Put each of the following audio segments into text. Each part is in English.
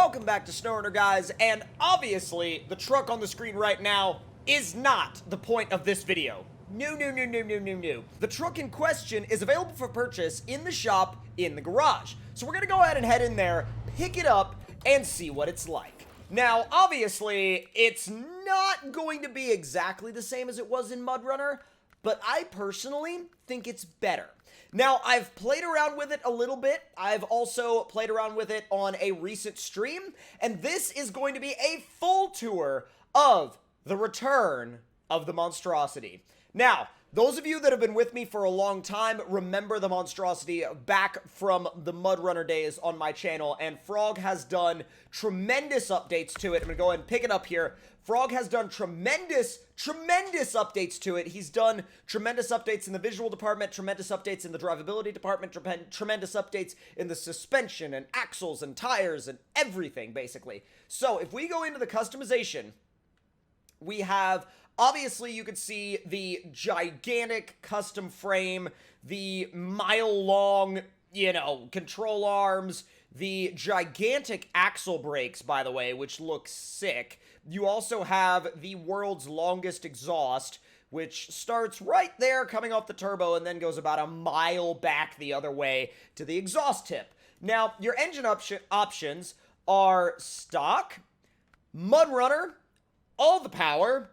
welcome back to SnowRunner, guys, and obviously, the truck on the screen right now is not the point of this video. No. The truck in question is available for purchase in the shop in the garage. So we're gonna go ahead and head in there, pick it up, and see what it's like. Now, obviously, it's not going to be exactly the same as it was in MudRunner, but I personally think it's better. Now, I've played around with it a little bit. I've also played around with it on a recent stream, and this is going to be a full tour of the return of the Monstrosity. Now, those of you that have been with me for a long time remember the Monstrosity back from the MudRunner days on my channel, and Frog has done tremendous updates to it. I'm gonna go ahead and pick it up here. Frog has done tremendous updates to it. He's done tremendous updates in the visual department, tremendous updates in the drivability department, tremendous updates in the suspension and axles and tires and everything, basically. So, if we go into the customization, we have, obviously, you can see the gigantic custom frame, the mile-long, control arms, the gigantic axle brakes, by the way, which look sick. You also have the world's longest exhaust, which starts right there coming off the turbo and then goes about a mile back the other way to the exhaust tip. Now, your engine options are stock, MudRunner, all the power,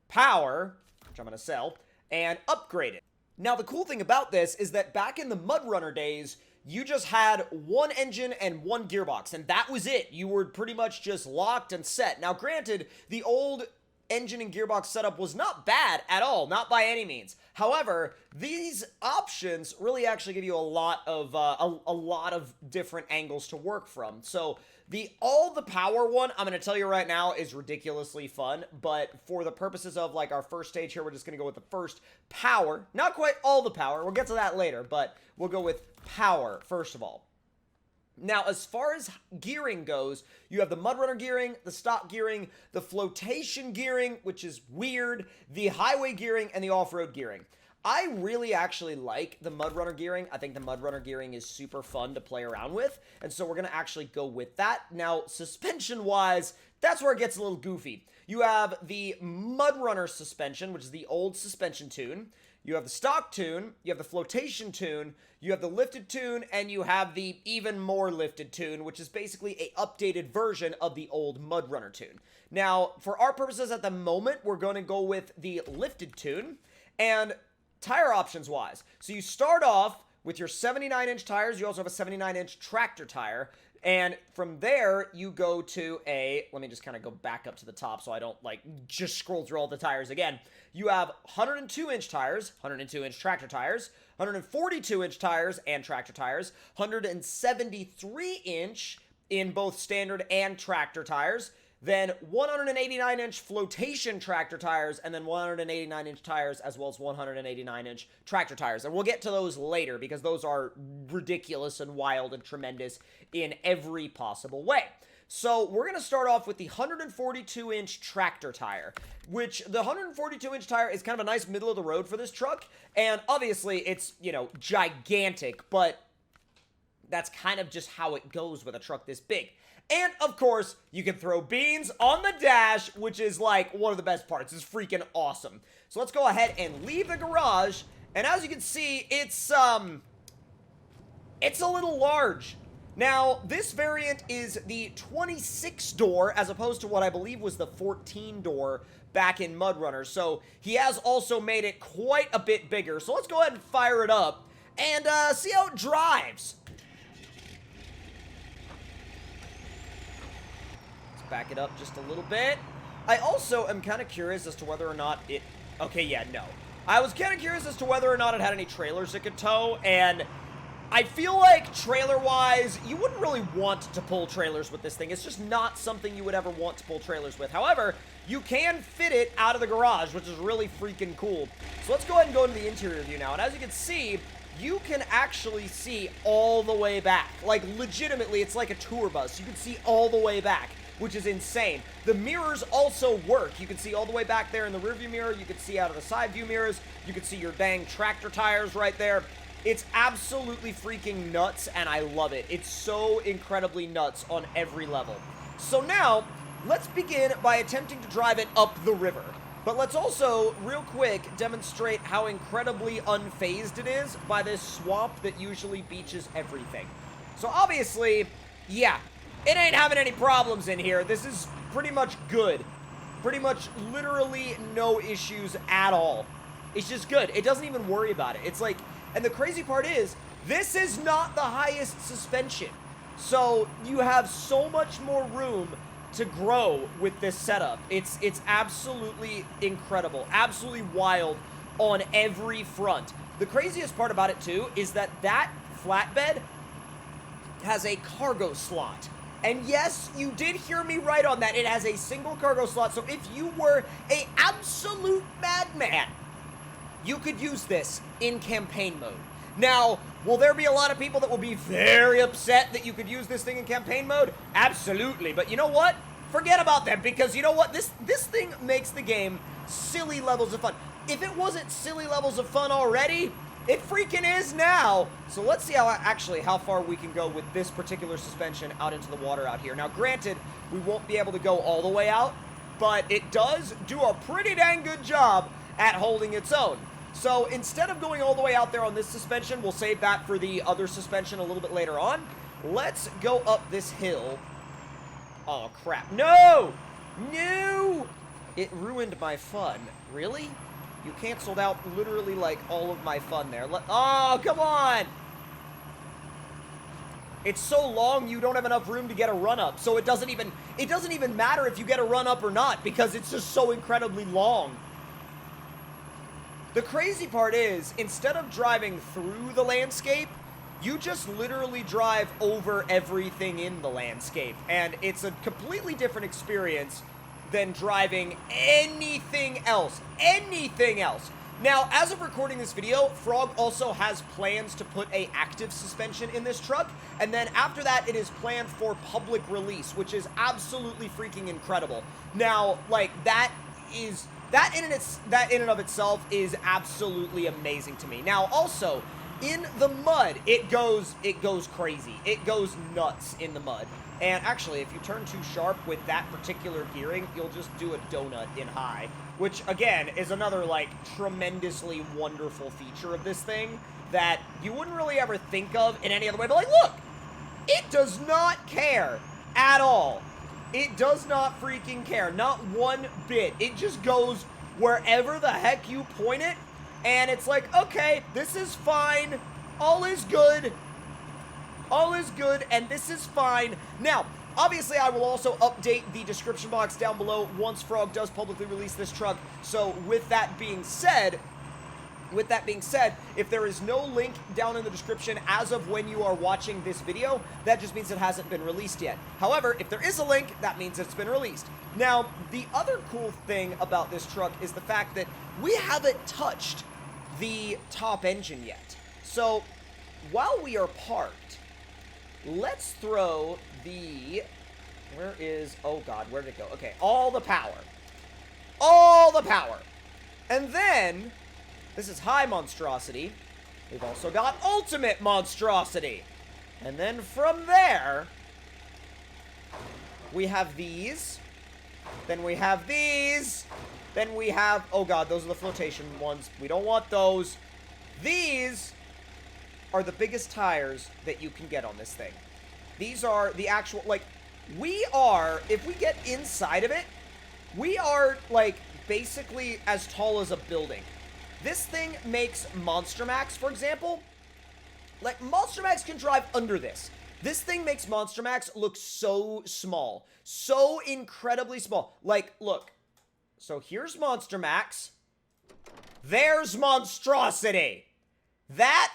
which I'm going to sell, and upgraded. Now, the cool thing about this is that back in the MudRunner days, you just had one engine and one gearbox, and that was it. You were pretty much just locked and set. Now, granted, the old engine and gearbox setup was not bad at all, not by any means. However, these options really actually give you a lot of different angles to work from. So, the all the power one, I'm going to tell you right now, is ridiculously fun, but for the purposes of, like, our first stage here, we're just going to go with the first power. Not quite all the power. We'll get to that later, but we'll go with power, first of all. Now, as far as gearing goes, you have the MudRunner gearing, the stock gearing, the flotation gearing, which is weird, the highway gearing, and the off-road gearing. I really actually like the MudRunner gearing. I think the MudRunner gearing is super fun to play around with, and so we're going to actually go with that. Now, suspension-wise, that's where it gets a little goofy. You have the MudRunner suspension, which is the old suspension tune. You have the stock tune, you have the flotation tune, you have the lifted tune, and you have the even more lifted tune, which is basically a updated version of the old MudRunner tune. Now, for our purposes at the moment, we're going to go with the lifted tune, and tire options wise. So you start off with your 79-inch tires. You also have a 79-inch tractor tire. And from there, you go to a, let me just kind of go back up to the top so I don't, like, just scroll through all the tires again. You have 102-inch tires, 102-inch tractor tires, 142-inch tires and tractor tires, 173-inch in both standard and tractor tires, then 189-inch flotation tractor tires, and then 189-inch tires, as well as 189-inch tractor tires. And we'll get to those later, because those are ridiculous and wild and tremendous in every possible way. So we're going to start off with the 142-inch tractor tire, which the 142-inch tire is kind of a nice middle of the road for this truck, and obviously it's, gigantic, but that's kind of just how it goes with a truck this big. And, of course, you can throw beans on the dash, which is, like, one of the best parts. It's freaking awesome. So let's go ahead and leave the garage. And as you can see, it's a little large. Now, this variant is the 26-door, as opposed to what I believe was the 14-door back in MudRunner. So he has also made it quite a bit bigger. So let's go ahead and fire it up and see how it drives. Back it up just a little bit. I also am kind of curious as to whether or not it... Okay, yeah, no. I was kind of curious as to whether or not it had any trailers it could tow, and I feel like trailer-wise, you wouldn't really want to pull trailers with this thing. It's just not something you would ever want to pull trailers with. However, you can fit it out of the garage, which is really freaking cool. So let's go ahead and go into the interior view now, and as you can see, you can actually see all the way back. Like, legitimately, it's like a tour bus. You can see all the way back, which is insane. The mirrors also work. You can see all the way back there in the rearview mirror. You can see out of the side view mirrors. You can see your dang tractor tires right there. It's absolutely freaking nuts, and I love it. It's so incredibly nuts on every level. So now, let's begin by attempting to drive it up the river. But let's also, real quick, demonstrate how incredibly unfazed it is by this swamp that usually beaches everything. So obviously, yeah, it ain't having any problems in here. This is pretty much good. Pretty much literally no issues at all. It's just good. It doesn't even worry about it. It's like, and the crazy part is, this is not the highest suspension. So you have so much more room to grow with this setup. It's absolutely incredible, absolutely wild on every front. The craziest part about it too is that that flatbed has a cargo slot. And yes, you did hear me right on that. It has a single cargo slot. So if you were an absolute madman, you could use this in campaign mode. Now, will there be a lot of people that will be very upset that you could use this thing in campaign mode? Absolutely. But you know what? Forget about them, because you know what? This thing makes the game silly levels of fun. If it wasn't silly levels of fun already, it freaking is now. So let's see how far we can go with this particular suspension out into the water out here. Now, granted, we won't be able to go all the way out, but it does do a pretty dang good job at holding its own. So instead of going all the way out there on this suspension, we'll save that for the other suspension a little bit later on. Let's go up this hill. Oh, crap. No! No! It ruined my fun. Really? You canceled out literally, like, all of my fun there. Oh, come on! It's so long, you don't have enough room to get a run-up. So it doesn't even matter if you get a run-up or not, because it's just so incredibly long. The crazy part is, instead of driving through the landscape, you just literally drive over everything in the landscape. And it's a completely different experience than driving anything else. Anything else. Now, as of recording this video, Frog also has plans to put an active suspension in this truck. And then after that, it is planned for public release, which is absolutely freaking incredible. Now, like, that in and of itself is absolutely amazing to me. Now, also, in the mud, it goes crazy. It goes nuts in the mud. And actually, if you turn too sharp with that particular gearing, you'll just do a donut in high, which, again, is another, like, tremendously wonderful feature of this thing that you wouldn't really ever think of in any other way. But, like, look! It does not care at all. It does not freaking care. Not one bit. It just goes wherever the heck you point it. And it's like, okay, this is fine. All is good. All is good, and this is fine. Now, obviously, I will also update the description box down below once Frog does publicly release this truck. So, with that being said, if there is no link down in the description as of when you are watching this video, that just means it hasn't been released yet. However, if there is a link, that means it's been released. Now, the other cool thing about this truck is the fact that we haven't touched the top engine yet. So, while we are parked, let's throw the... oh god, where did it go? Okay, all the power. All the power. And then... this is high monstrosity. We've also got ultimate monstrosity. And then from there, we have these. Then we have these. Then we have, oh god, those are the flotation ones. We don't want those. These are the biggest tires that you can get on this thing. These are the actual, like, we are, if we get inside of it, we are, like, basically as tall as a building. This thing makes Monster Max, for example, like, Monster Max can drive under this. This thing makes Monster Max look so small. So incredibly small. Like, look. So here's Monster Max. There's Monstrosity. That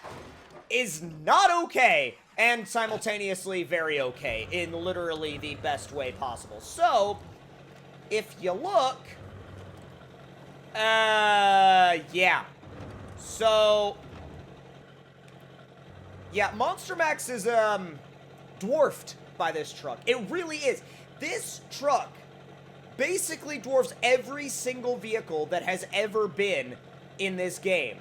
is not okay. And simultaneously very okay. In literally the best way possible. So, if you look... yeah. So, yeah, Monster Max is, dwarfed by this truck. It really is. This truck basically dwarfs every single vehicle that has ever been in this game.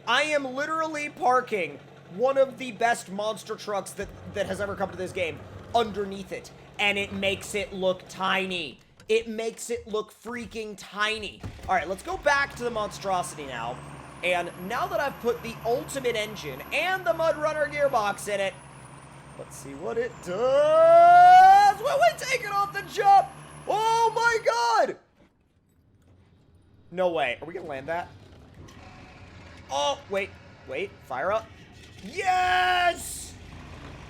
I am literally parking one of the best monster trucks that has ever come to this game underneath it, and it makes it look tiny. It makes it look freaking tiny. All right, let's go back to the monstrosity now. And now that I've put the ultimate engine and the MudRunner gearbox in it, let's see what it does when we take it off the jump. Oh my god! No way. Are we gonna land that? Oh, wait. Fire up. Yes!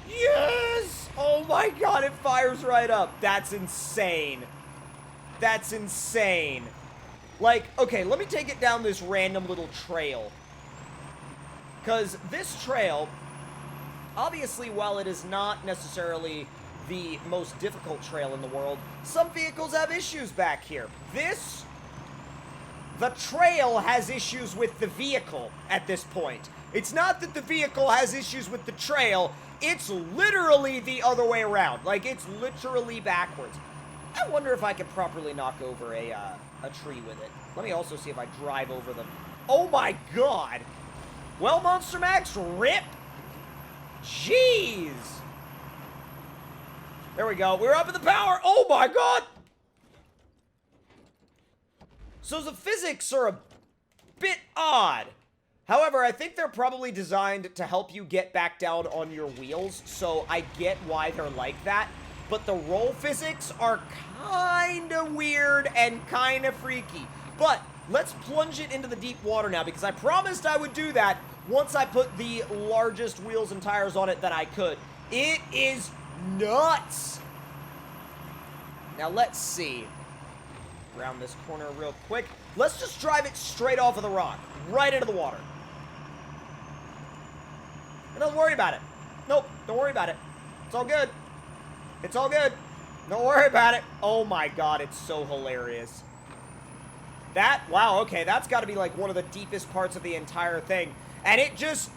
Yes! Oh my god, it fires right up. That's insane. That's insane. Like, okay, let me take it down this random little trail. Because this trail, obviously, while it is not necessarily the most difficult trail in the world, some vehicles have issues back here. The trail has issues with the vehicle at this point. It's not that the vehicle has issues with the trail, it's literally the other way around. Like, it's literally backwards. I wonder if I could properly knock over a tree with it. Let me also see if I drive over them. Oh my god! Well, Monster Max, rip! Jeez! There we go. We're up in the power! Oh my god! So the physics are a bit odd. However, I think they're probably designed to help you get back down on your wheels, so I get why they're like that. But the roll physics are kinda weird and kinda freaky. But let's plunge it into the deep water now, because I promised I would do that once I put the largest wheels and tires on it that I could. It is nuts! Now let's see. Around this corner real quick. Let's just drive it straight off of the rock. Right into the water. And don't worry about it. Nope, don't worry about it. It's all good. It's all good. Don't worry about it. Oh my god, it's so hilarious. Wow, okay, that's got to be like one of the deepest parts of the entire thing. And it just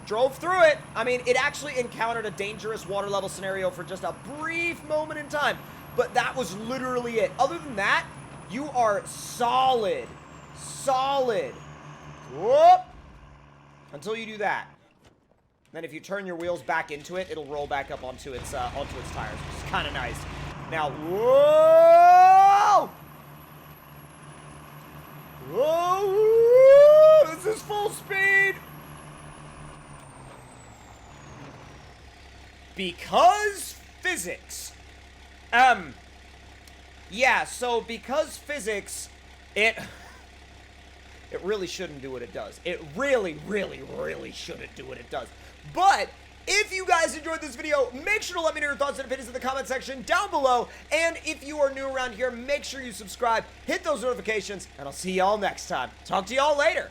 drove through it. I mean, it actually encountered a dangerous water level scenario for just a brief moment in time. But that was literally it. Other than that, you are solid. Solid. Whoop. Until you do that. Then if you turn your wheels back into it, it'll roll back up onto its tires, which is kind of nice. Now, whoa! Whoa! This is full speed! Because physics. Yeah, so because physics, it really shouldn't do what it does. It really, really, really shouldn't do what it does. But if you guys enjoyed this video, make sure to let me know your thoughts and opinions in the comment section down below. And if you are new around here, make sure you subscribe, hit those notifications, and I'll see y'all next time. Talk to y'all later.